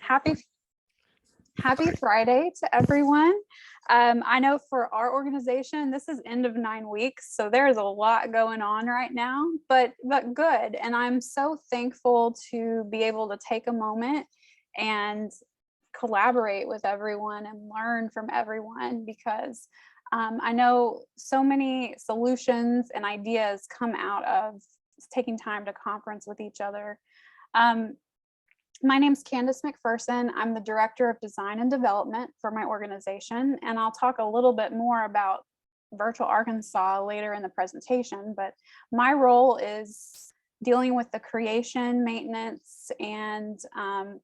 Happy Friday to everyone. I know for our organization, this is end of 9 weeks, so there's a lot going on right now, but good. And I'm so thankful to be able to take a moment and collaborate with everyone and learn from everyone, because I know so many solutions and ideas come out of taking time to conference with each other. My name's Candace Mcpherson. I'm the Director of Design and Development for my organization, and I'll talk a little bit more about Virtual Arkansas later in the presentation, but my role is dealing with the creation, maintenance, and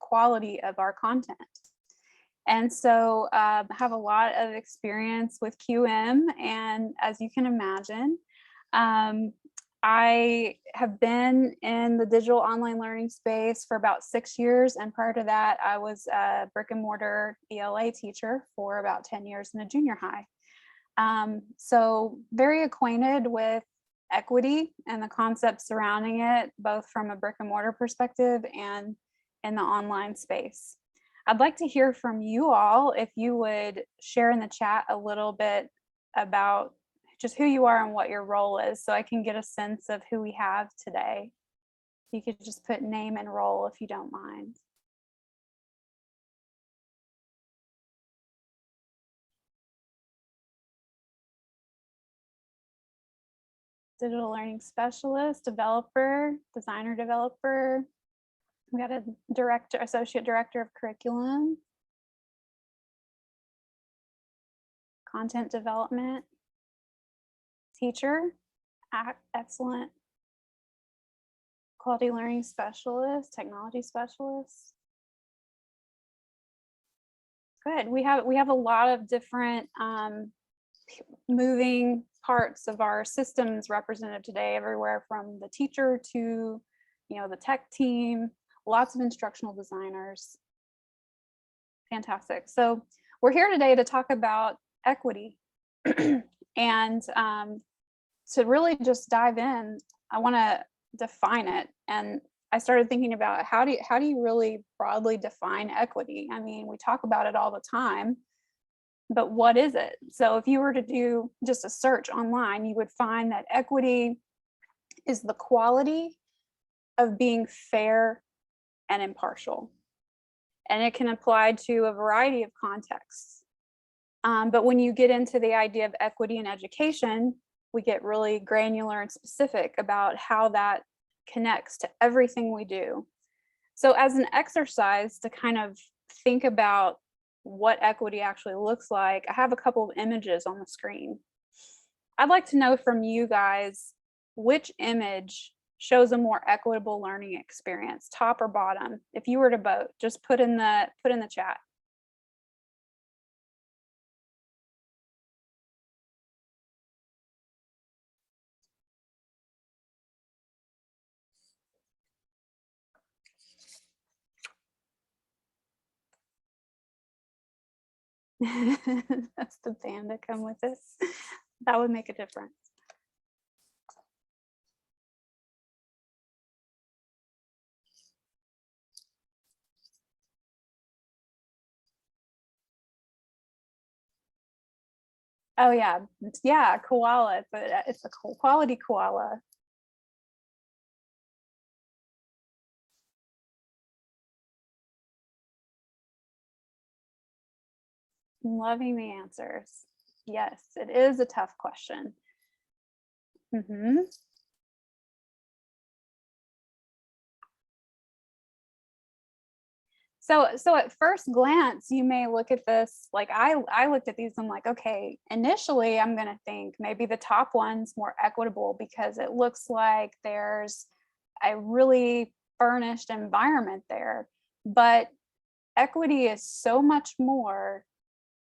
quality of our content. And so I have a lot of experience with QM, and as you can imagine, I have been in the digital online learning space for about 6 years. And prior to that, I was a brick and mortar ELA teacher for about 10 years in a junior high. So very acquainted with equity and the concepts surrounding it, both from a brick and mortar perspective and in the online space. I'd like to hear from you all if you would share in the chat a little bit about just who you are and what your role is, so I can get a sense of who we have today. You could just put name and role if you don't mind. Digital learning specialist, developer, designer developer. We got a director, associate director of curriculum, content development, teacher, excellent, quality learning specialist, technology specialist. Good. We have a lot of different moving parts of our systems represented today, everywhere from the teacher to, the tech team, lots of instructional designers. Fantastic. So we're here today to talk about equity. And to really just dive in, I want to define it. And I started thinking about how do you really broadly define equity? I mean, we talk about it all the time, but what is it? So if you were to do just a search online, you would find that equity is the quality of being fair and impartial. And it can apply to a variety of contexts. But when you get into the idea of equity in education, we get really granular and specific about how that connects to everything we do. So as an exercise to kind of think about what equity actually looks like, I have a couple of images on the screen. I'd like to know from you guys, which image shows a more equitable learning experience, top or bottom? If you were to vote, just put in the chat. That's the band that come with us. That would make a difference. Oh yeah, koala, but it's a quality koala. I'm loving the answers. Yes, it is a tough question. So at first glance, you may look at this, like I looked at these, I'm like, okay, initially I'm gonna think maybe the top one's more equitable because it looks like there's a really furnished environment there. But equity is so much more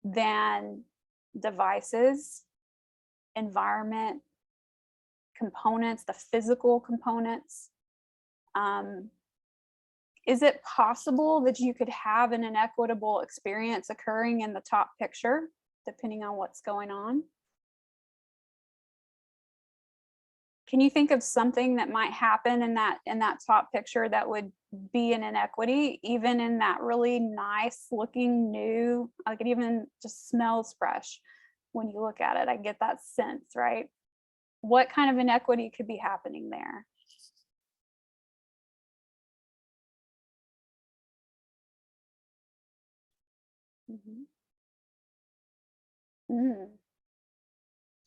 than devices, environment, components, the physical components. Is it possible that you could have an inequitable experience occurring in the top picture, depending on what's going on? Can you think of something that might happen in that top picture that would be an inequity, even in that really nice looking new, like it even just smells fresh when you look at it? I get that sense, right? What kind of inequity could be happening there?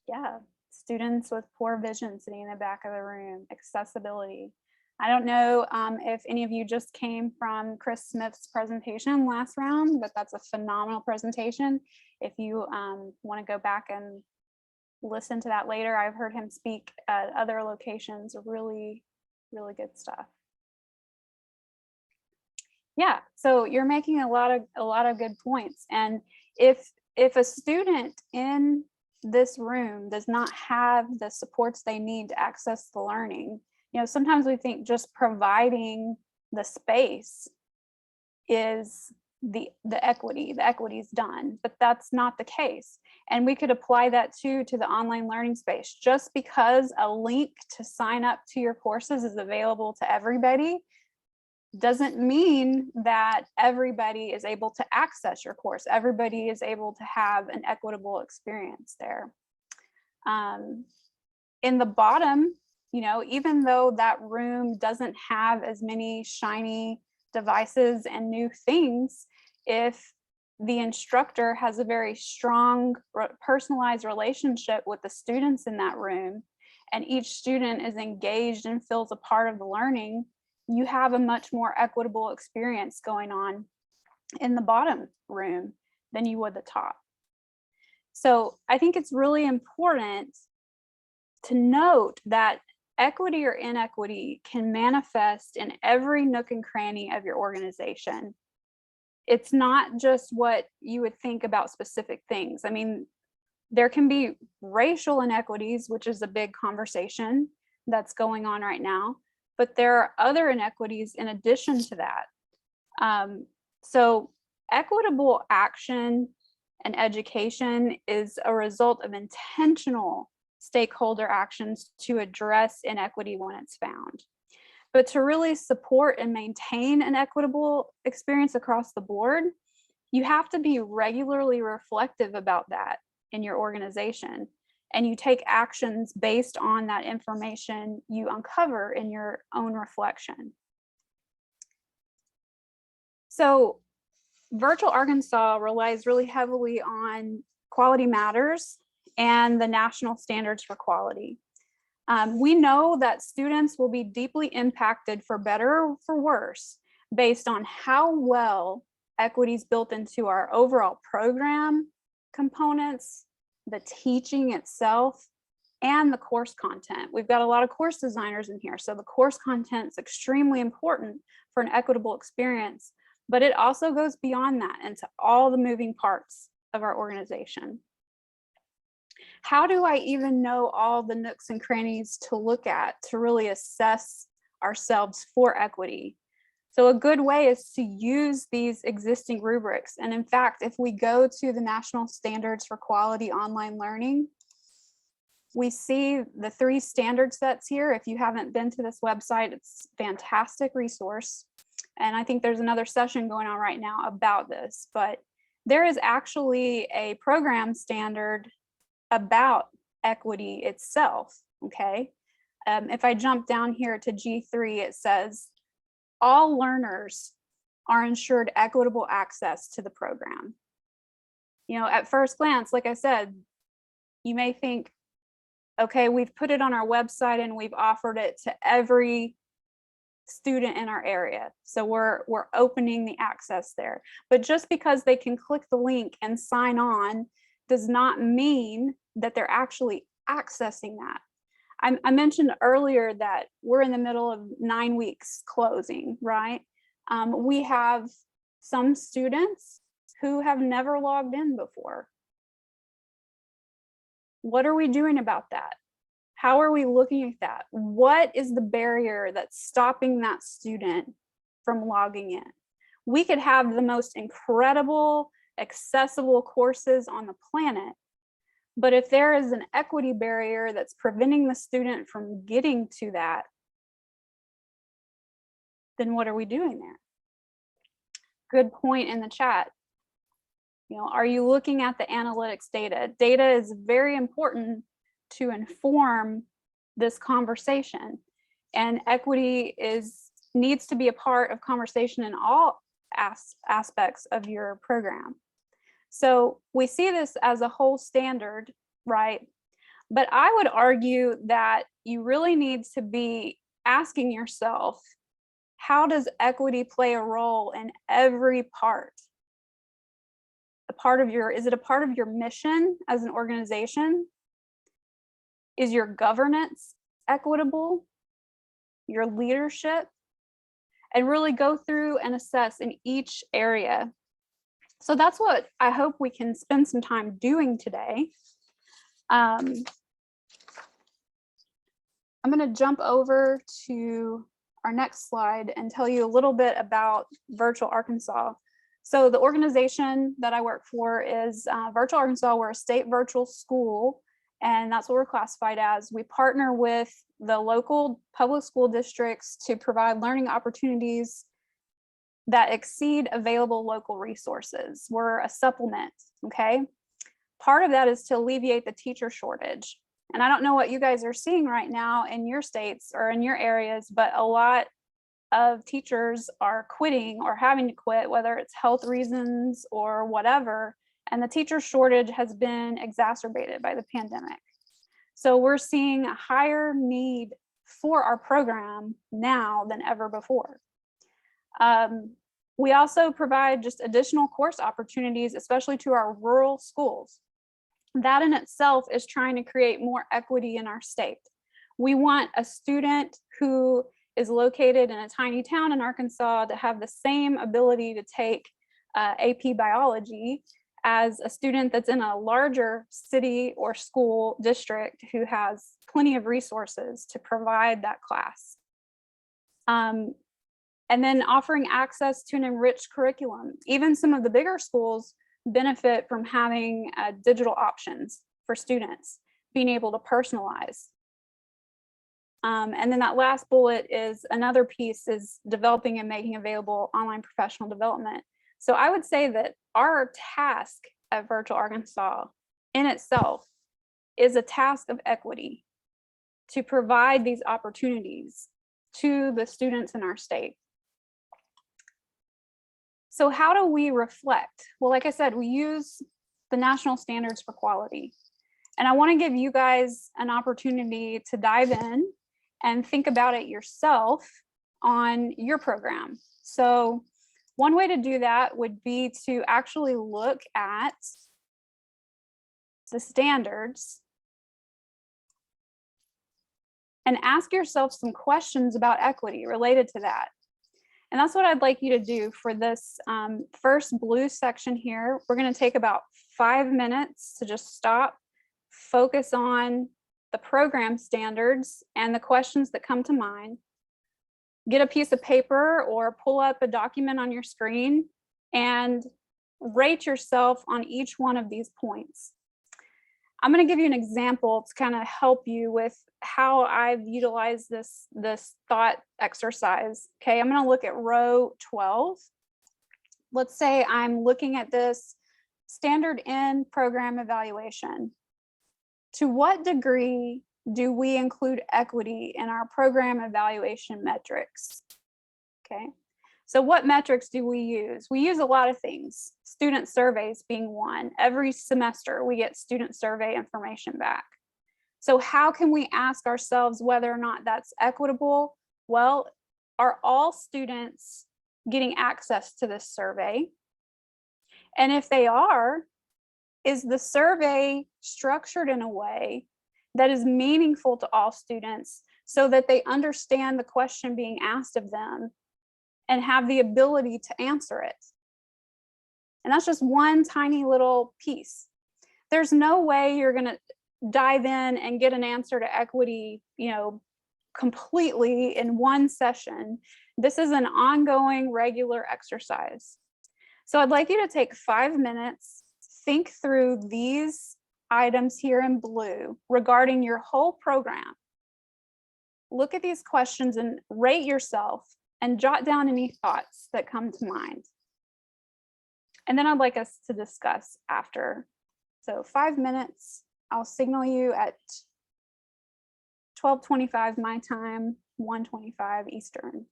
Yeah, students with poor vision sitting in the back of the room, accessibility. I don't know if any of you just came from Chris Smith's presentation last round, but that's a phenomenal presentation. If you want to go back and listen to that later, I've heard him speak at other locations. Really, really good stuff. Yeah, so you're making a lot of good points. And if a student in this room does not have the supports they need to access the learning, sometimes we think just providing the space is the equity is done, but that's not the case. And we could apply that to the online learning space. Just because a link to sign up to your courses is available to everybody doesn't mean that everybody is able to access your course. Everybody is able to have an equitable experience there. In the bottom, even though that room doesn't have as many shiny devices and new things, if the instructor has a very strong personalized relationship with the students in that room, and each student is engaged and feels a part of the learning, you have a much more equitable experience going on in the bottom room than you would the top. So I think it's really important to note that equity or inequity can manifest in every nook and cranny of your organization. It's not just what you would think about specific things. I mean, there can be racial inequities, which is a big conversation that's going on right now, but there are other inequities in addition to that. So equitable action and education is a result of intentional stakeholder actions to address inequity when it's found. But to really support and maintain an equitable experience across the board, you have to be regularly reflective about that in your organization, and you take actions based on that information you uncover in your own reflection. So Virtual Arkansas relies really heavily on Quality Matters and the national standards for quality. We know that students will be deeply impacted, for better or for worse, based on how well equity is built into our overall program components, the teaching itself, and the course content. We've got a lot of course designers in here, so the course content is extremely important for an equitable experience, but it also goes beyond that into all the moving parts of our organization. How do I even know all the nooks and crannies to look at to really assess ourselves for equity? So a good way is to use these existing rubrics. And in fact, if we go to the National Standards for Quality Online Learning, we see the 3 standard sets here. If you haven't been to this website, it's a fantastic resource. And I think there's another session going on right now about this, but there is actually a program standard about equity itself, okay? If I jump down here to G3, it says, all learners are ensured equitable access to the program. At first glance, like I said, you may think, okay, we've put it on our website and we've offered it to every student in our area. So we're opening the access there. But just because they can click the link and sign on does not mean that they're actually accessing that. I mentioned earlier that we're in the middle of 9 weeks closing, right? We have some students who have never logged in before. What are we doing about that? How are we looking at that? What is the barrier that's stopping that student from logging in? We could have the most incredible, accessible courses on the planet, But if there is an equity barrier that's preventing the student from getting to that, then what are we doing there? Good point in the chat. Are you looking at the analytics data? Data is very important to inform this conversation, and equity needs to be a part of conversation in all aspects of your program. So we see this as a whole standard, right? But I would argue that you really need to be asking yourself, how does equity play a role in every part? Is it a part of your mission as an organization? Is your governance equitable? Your leadership? And really go through and assess in each area. So that's what I hope we can spend some time doing today. I'm going to jump over to our next slide and tell you a little bit about Virtual Arkansas. So the organization that I work for is Virtual Arkansas. We're a state virtual school, and that's what we're classified as. We partner with the local public school districts to provide learning opportunities that exceed available local resources. We're a supplement, okay? Part of that is to alleviate the teacher shortage. And I don't know what you guys are seeing right now in your states or in your areas, but a lot of teachers are quitting or having to quit, whether it's health reasons or whatever. And the teacher shortage has been exacerbated by the pandemic. So we're seeing a higher need for our program now than ever before. We also provide just additional course opportunities, especially to our rural schools. That in itself is trying to create more equity in our state. We want a student who is located in a tiny town in Arkansas to have the same ability to take AP biology as a student that's in a larger city or school district who has plenty of resources to provide that class. And then offering access to an enriched curriculum. Even some of the bigger schools benefit from having digital options for students, being able to personalize. And then that last bullet is another piece is developing and making available online professional development. So I would say that our task at Virtual Arkansas in itself is a task of equity to provide these opportunities to the students in our state. So how do we reflect? Well, like I said, we use the national standards for quality. And I want to give you guys an opportunity to dive in and think about it yourself on your program. So one way to do that would be to actually look at the standards and ask yourself some questions about equity related to that. And that's what I'd like you to do for this first blue section here. We're going to take about 5 minutes to just stop, focus on the program standards and the questions that come to mind. Get a piece of paper or pull up a document on your screen and rate yourself on each one of these points. I'm going to give you an example to kind of help you with how I've utilized this thought exercise. Okay, I'm going to look at row 12. Let's say I'm looking at this standard in program evaluation. To what degree do we include equity in our program evaluation metrics? Okay, so what metrics do we use? We use a lot of things, student surveys being one. Every semester we get student survey information back. So how can we ask ourselves whether or not that's equitable? Well, are all students getting access to this survey? And if they are, is the survey structured in a way that is meaningful to all students so that they understand the question being asked of them and have the ability to answer it? And that's just one tiny little piece. There's no way you're going to dive in and get an answer to equity, completely in one session. This is an ongoing, regular exercise. So I'd like you to take 5 minutes, think through these items here in blue regarding your whole program. Look at these questions and rate yourself and jot down any thoughts that come to mind. And then I'd like us to discuss after. So 5 minutes, I'll signal you at 12:25 my time, 1:25 Eastern.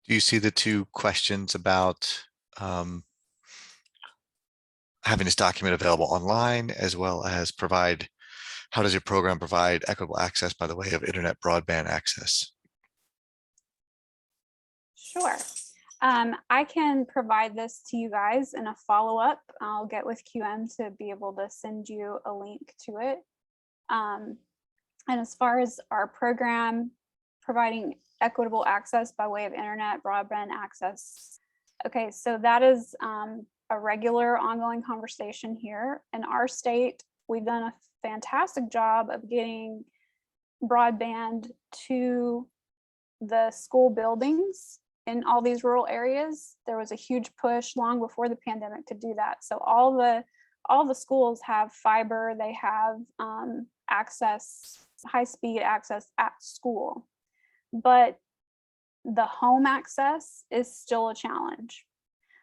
Do you see the two questions about having this document available online, as well as how does your program provide equitable access by the way of internet broadband access? Sure. I can provide this to you guys in a follow-up. I'll get with QM to be able to send you a link to it. And as far as our program providing equitable access by way of internet broadband access, okay, so that is a regular ongoing conversation here. In our state, we've done a fantastic job of getting broadband to the school buildings in all these rural areas. There was a huge push long before the pandemic to do that. So all the schools have fiber, they have access, high-speed access at school. But the home access is still a challenge.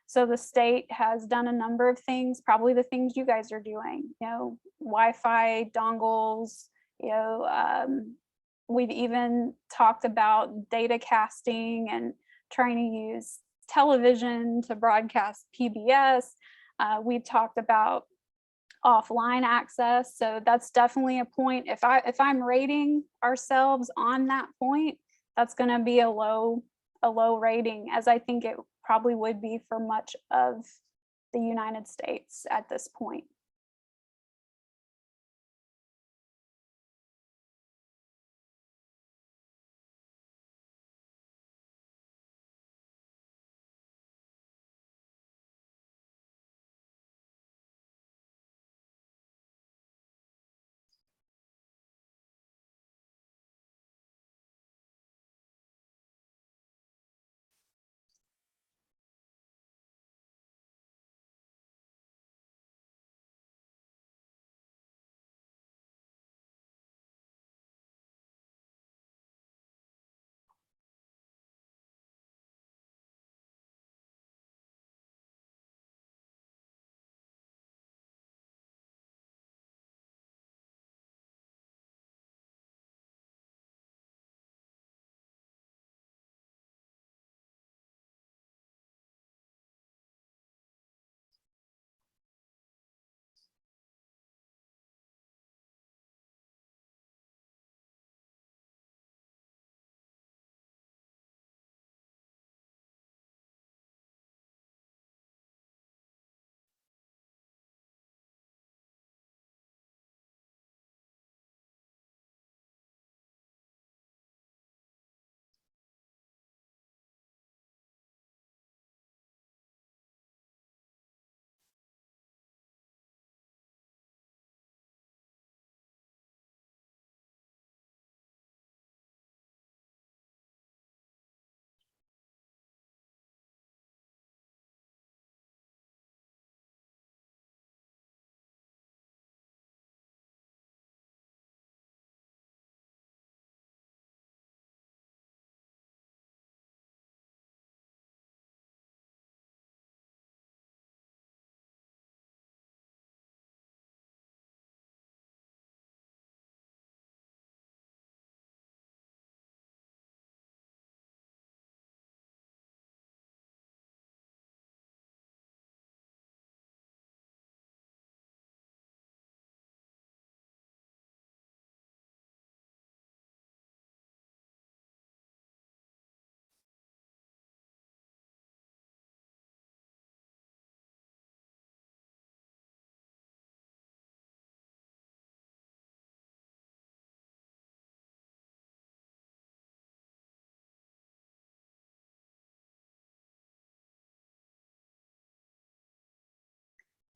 So the state has done a number of things, probably the things you guys are doing, Wi-Fi dongles, we've even talked about data casting and trying to use television to broadcast PBS. We've talked about offline access. So that's definitely a point. If I'm rating ourselves on that point, that's going to be a low rating, as I think it probably would be for much of the United States at this point.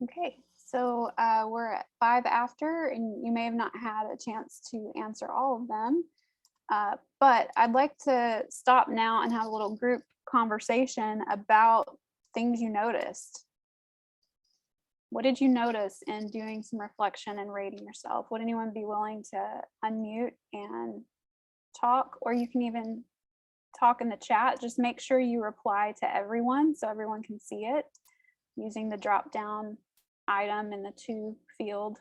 Okay, so we're at 5 after, and you may have not had a chance to answer all of them. But I'd like to stop now and have a little group conversation about things you noticed. What did you notice in doing some reflection and rating yourself? Would anyone be willing to unmute and talk? Or you can even talk in the chat. Just make sure you reply to everyone so everyone can see it using the drop down item in the to field.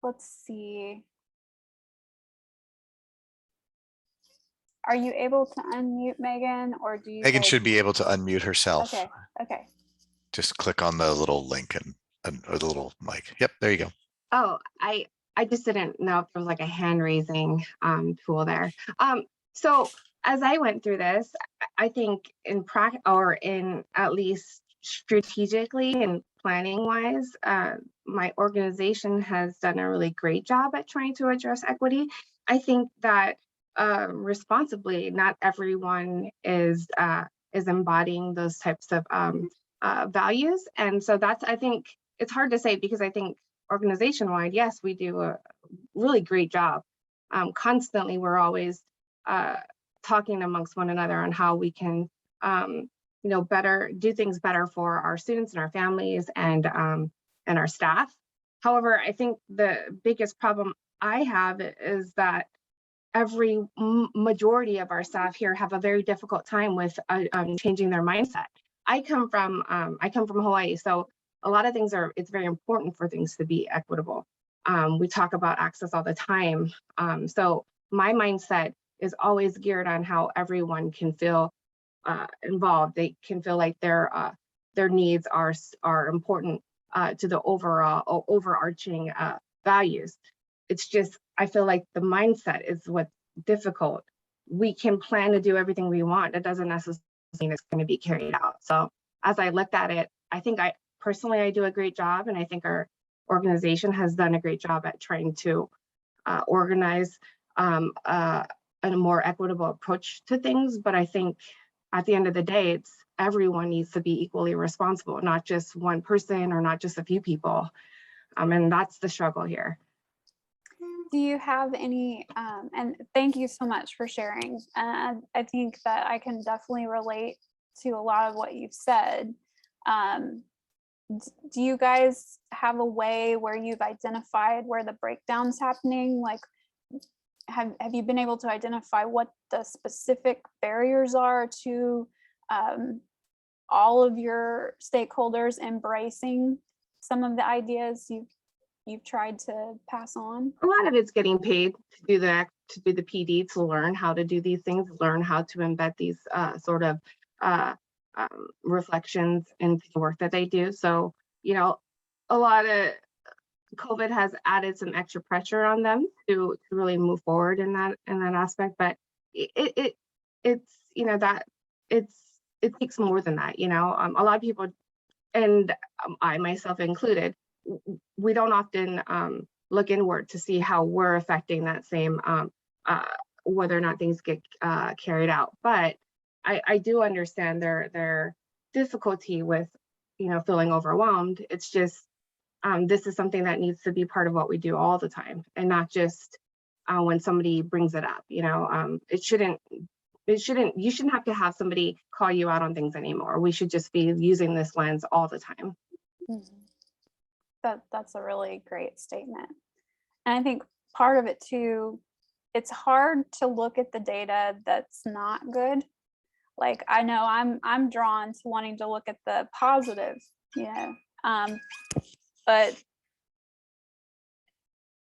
Let's see. Are you able to unmute Megan, or do you Megan guys should be need- able to unmute herself. Okay, okay. Just click on the little link and or the little mic. Yep, there you go. Oh, I just didn't know if there was like a hand raising tool there. So as I went through this, I think in practice, or in at least strategically and planning wise, my organization has done a really great job at trying to address equity. I think that responsibly, not everyone is embodying those types of values, and so that's, I think it's hard to say, because I think organization-wide, yes, we do a really great job. Constantly, we're always talking amongst one another on how we can, better do things better for our students and our families and our staff. However, I think the biggest problem I have is that every majority of our staff here have a very difficult time with changing their mindset. I come from Hawaii, so a lot of things it's very important for things to be equitable. We talk about access all the time. So my mindset is always geared on how everyone can feel involved. They can feel like their needs are important to the overall overarching values. It's just, I feel like the mindset is what's difficult. We can plan to do everything we want. It doesn't necessarily mean it's going to be carried out. So as I looked at it, I think I do a great job, and I think our organization has done a great job at trying to organize a more equitable approach to things. But I think at the end of the day, it's everyone needs to be equally responsible, not just one person or not just a few people. And that's the struggle here. Do you have any, and thank you so much for sharing. I think that I can definitely relate to a lot of what you've said. Do you guys have a way where you've identified where the breakdown's happening? Like, have you been able to identify what the specific barriers are to all of your stakeholders embracing some of the ideas you've tried to pass on? A lot of it's getting paid to do the PD, to learn how to do these things, learn how to embed these sort of reflections into the work that they do. So, a lot of COVID has added some extra pressure on them to really move forward in that aspect. But it takes more than that. A lot of people, and I myself included, we don't often look inward to see how we're affecting that same whether or not things get carried out. But I do understand their difficulty with feeling overwhelmed. It's just this is something that needs to be part of what we do all the time, and not just when somebody brings it up. You shouldn't have to have somebody call you out on things anymore. We should just be using this lens all the time. Mm-hmm. That's a really great statement. And I think part of it too, it's hard to look at the data that's not good. Like, I know I'm drawn to wanting to look at the positive, but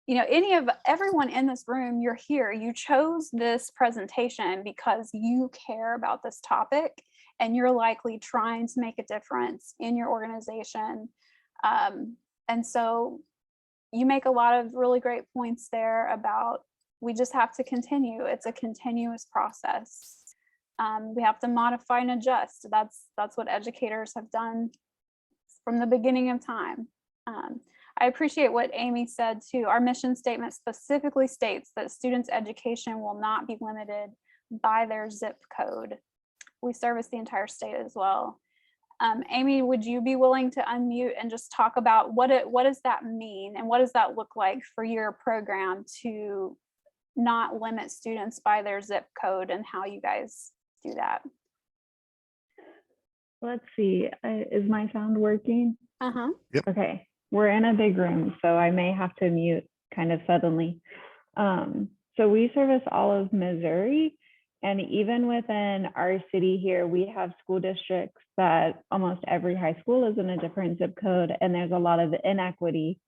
everyone in this room, you're here, you chose this presentation because you care about this topic and you're likely trying to make a difference in your organization. And so you make a lot of really great points there about we just have to continue. It's a continuous process. We have to modify and adjust. That's what educators have done from the beginning of time. I appreciate what Amy said too. Our mission statement specifically states that students' education will not be limited by their zip code. We service the entire state as well. Amy, would you be willing to unmute and just talk about what does that mean and what does that look like for your program to not limit students by their zip code and how you guys do that? Let's see, is my sound working? Uh-huh. Yep. Okay, we're in a big room, so I may have to mute kind of suddenly. So we service all of Missouri, and even within our city here, we have school districts that almost every high school is in a different zip code, and there's a lot of inequity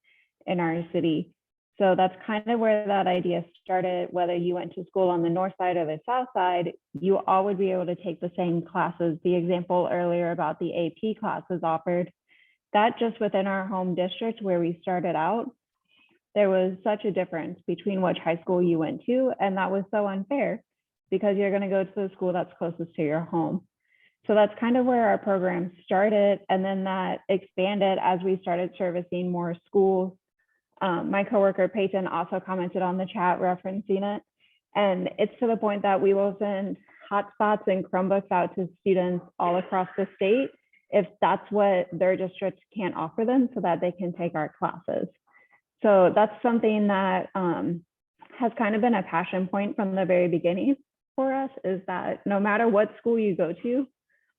in our city. So that's kind of where that idea started. Whether you went to school on the north side or the south side, you all would be able to take the same classes. The example earlier about the AP classes offered, that just within our home district where we started out, there was such a difference between which high school you went to, and that was so unfair because you're going to go to the school that's closest to your home. So that's kind of where our program started, and then that expanded as we started servicing more schools. My coworker Peyton also commented on the chat referencing it, and it's to the point that we will send hotspots and Chromebooks out to students all across the state if that's what their district can't offer them, so that they can take our classes. So that's something that has kind of been a passion point from the very beginning for us, is that no matter what school you go to,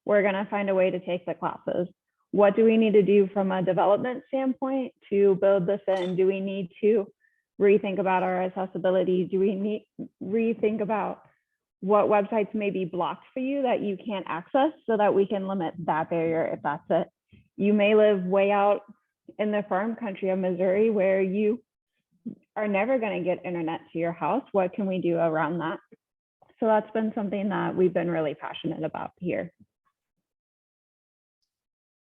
we're going to find a way to take the classes. What do we need to do from a development standpoint to build this in? Do we need to rethink about our accessibility? Do we need rethink about what websites may be blocked for you that you can't access, so that we can limit that barrier if that's it? You may live way out in the farm country of Missouri where you are never going to get internet to your house. What can we do around that? So that's been something that we've been really passionate about here.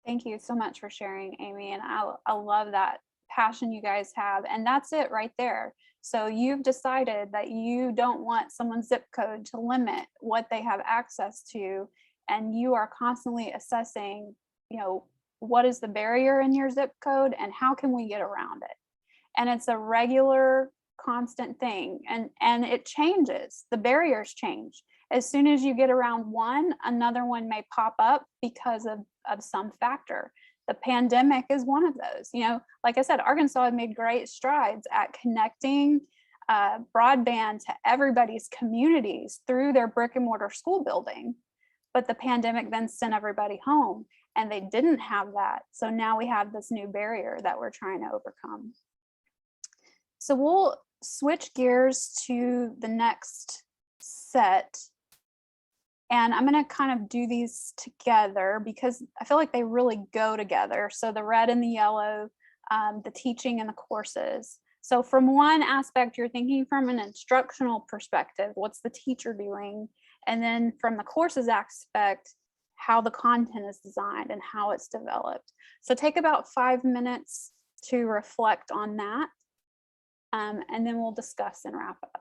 Thank you so much for sharing, Amy. And I love that passion you guys have. And that's it right there. So you've decided that you don't want someone's zip code to limit what they have access to. And you are constantly assessing, what is the barrier in your zip code and how can we get around it? And it's a regular, constant thing. And it changes. The barriers change. As soon as you get around one, another one may pop up because of some factor. The pandemic is one of those. Like I said, Arkansas had made great strides at connecting broadband to everybody's communities through their brick and mortar school building. But the pandemic then sent everybody home and they didn't have that. So now we have this new barrier that we're trying to overcome. So we'll switch gears to the next set. And I'm going to kind of do these together because I feel like they really go together. So the red and the yellow, the teaching and the courses. So from one aspect, you're thinking from an instructional perspective, what's the teacher doing? And then from the courses aspect, how the content is designed and how it's developed. So take about 5 minutes to reflect on that. And then we'll discuss and wrap up.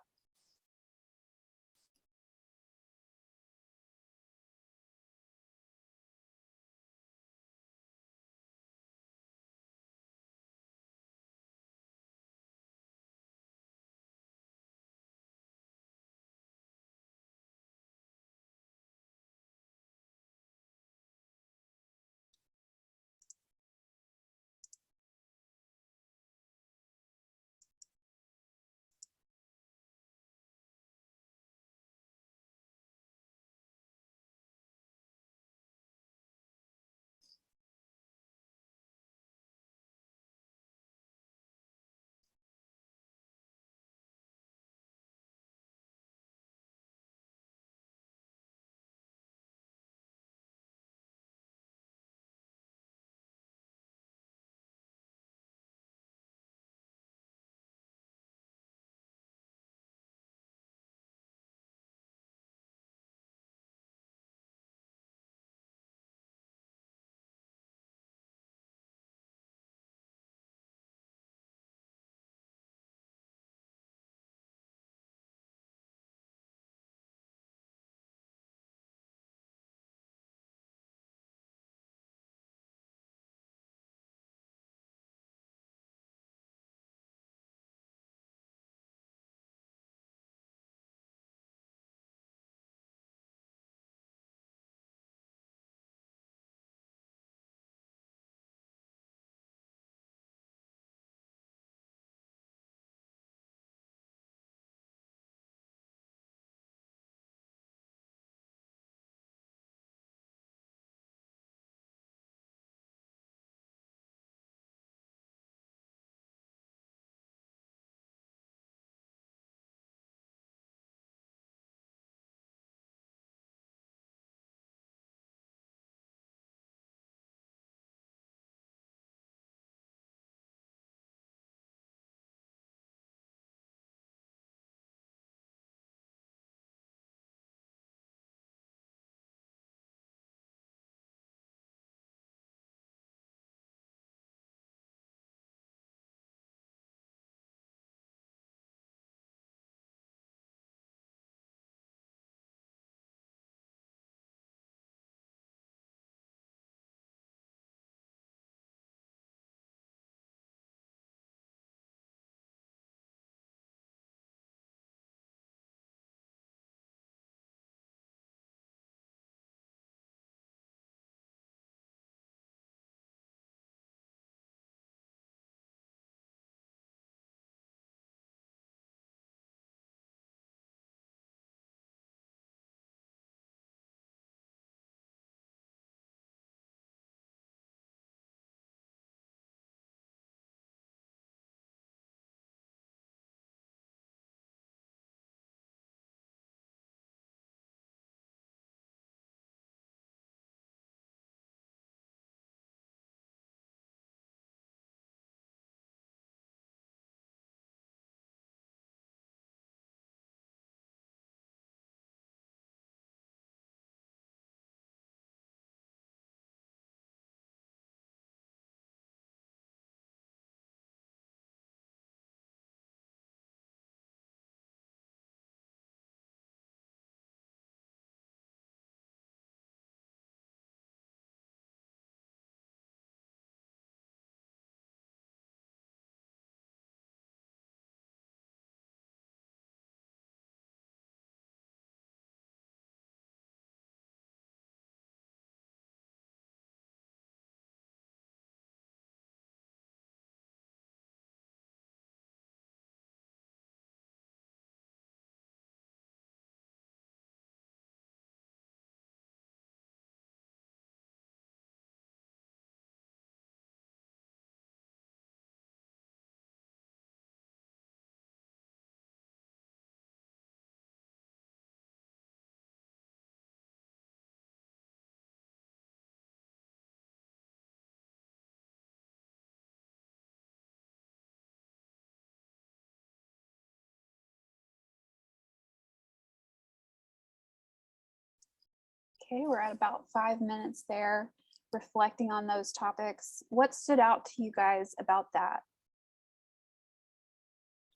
Okay, we're at about 5 minutes there, reflecting on those topics. What stood out to you guys about that?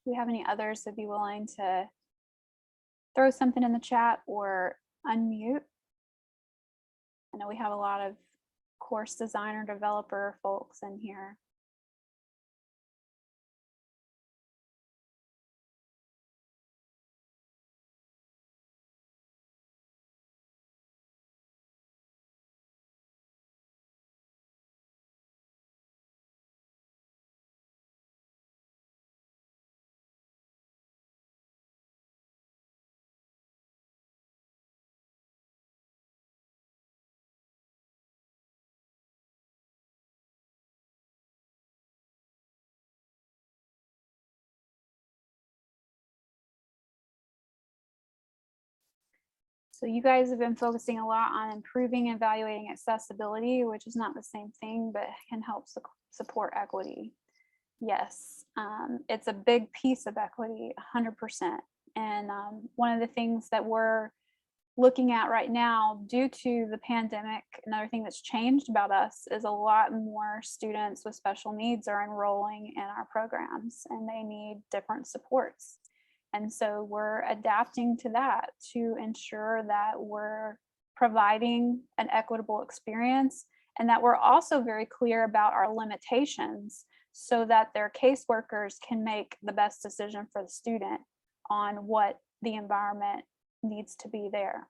Do we have any others that'd be willing to throw something in the chat or unmute? I know we have a lot of course designer, developer folks in here. So you guys have been focusing a lot on improving and evaluating accessibility, which is not the same thing, but can help support equity. Yes, it's a big piece of equity, 100%. And one of the things that we're looking at right now, due to the pandemic, another thing that's changed about us is a lot more students with special needs are enrolling in our programs, and they need different supports. And so we're adapting to that to ensure that we're providing an equitable experience, and that we're also very clear about our limitations so that their caseworkers can make the best decision for the student on what the environment needs to be there.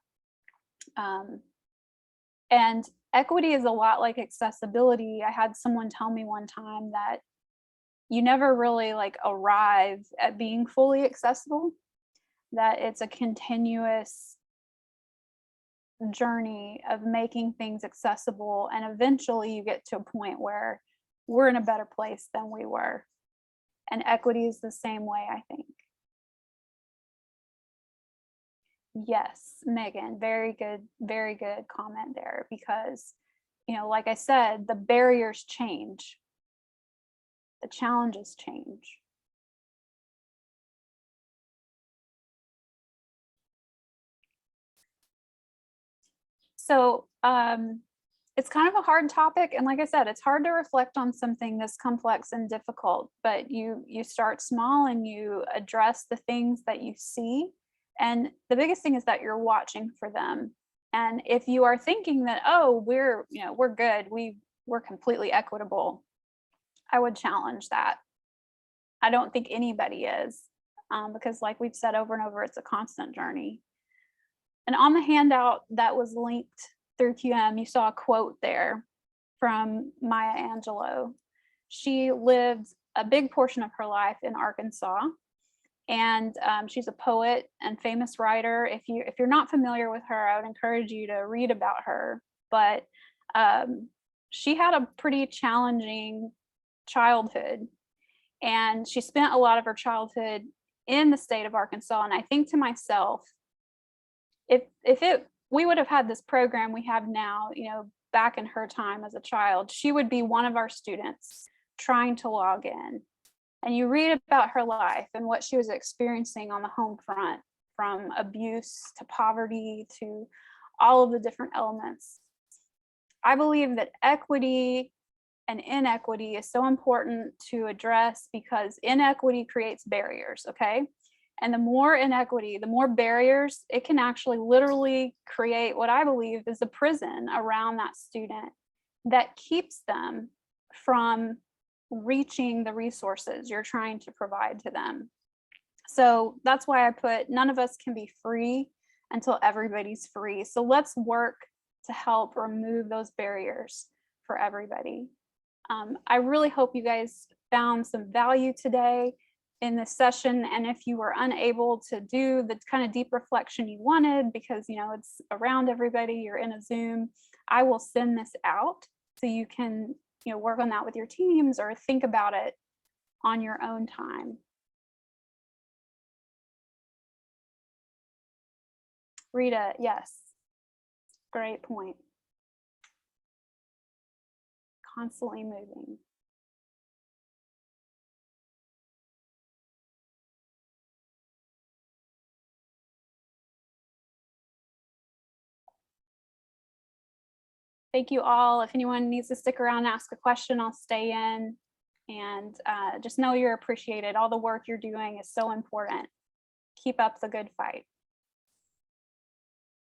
And equity is a lot like accessibility. I had someone tell me one time that you never really like arrive at being fully accessible, that it's a continuous journey of making things accessible, and eventually you get to a point where we're in a better place than we were. And equity is the same way, I think. Yes, Megan, very good comment there, because, you know, like I said, the barriers change, the challenges change. So it's kind of a hard topic, and like I said, it's hard to reflect on something this complex and difficult, but you start small and you address the things that you see. And the biggest thing is that you're watching for them. And if you are thinking that, oh, we're good, we're completely equitable, I would challenge that. I don't think anybody is, because like we've said over and over, it's a constant journey. And on the handout that was linked through QM, you saw a quote there from Maya Angelou. She lived a big portion of her life in Arkansas, and she's a poet and famous writer. If you're not familiar with her, I would encourage you to read about her. But she had a pretty challenging childhood, and she spent a lot of her childhood in the state of Arkansas. And I think to myself, if we would have had this program we have now, you know, back in her time as a child, she would be one of our students trying to log in. And you read about her life and what she was experiencing on the home front, from abuse to poverty to all of the different elements. I believe that equity and inequity is so important to address, because inequity creates barriers, okay? And the more inequity, the more barriers, it can actually literally create what I believe is a prison around that student that keeps them from reaching the resources you're trying to provide to them. So that's why I put, none of us can be free until everybody's free. So let's work to help remove those barriers for everybody. I really hope you guys found some value today in this session. And if you were unable to do the kind of deep reflection you wanted, because, you know, it's around everybody, you're in a Zoom, I will send this out so you can, you know, work on that with your teams or think about it on your own time. Rita, yes, great point. Constantly moving. thank you all. If anyone needs to stick around and ask a question, I'll stay in. And just know you're appreciated. All the work you're doing is so important. Keep up the good fight.